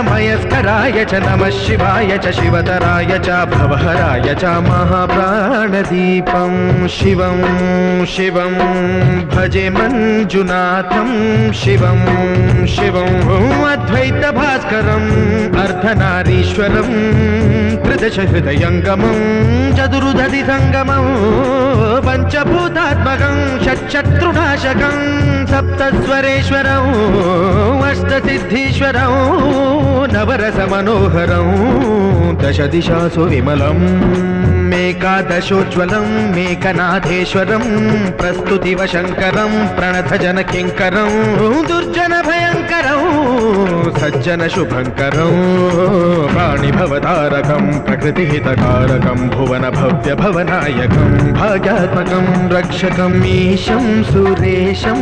मयस्कराय च नमः शिवाय च शिवतराय च भवहराय च महाप्राणदीपं शिवं शिवं भजे मञ्जुनाथं शिवं शिवं अद्वैतभास्करम् अर्धनारीश्वरं त्रिदशहृदयङ्गमं चतुर्दधिसङ्गमं पञ्चभूतात्मकं षट्शत्रुनाशकं सप्तस्वरेश्वरं अष्टसिद्धीश्वरं नवरसमनोहरं दशदिशासु विमलम् मेकादशोज्ज्वलं मेकनाथेश्वरं प्रस्तुतिवशङ्करं प्रणतजनकिङ्करं दुर्जनभयङ्करं सज्जनशुभङ्करं प्राणिभवतारकं प्रकृतिहितकारकं भुवनभव्यभवनायकं भाग्यात्मकं रक्षकम् ईशं सुरेशं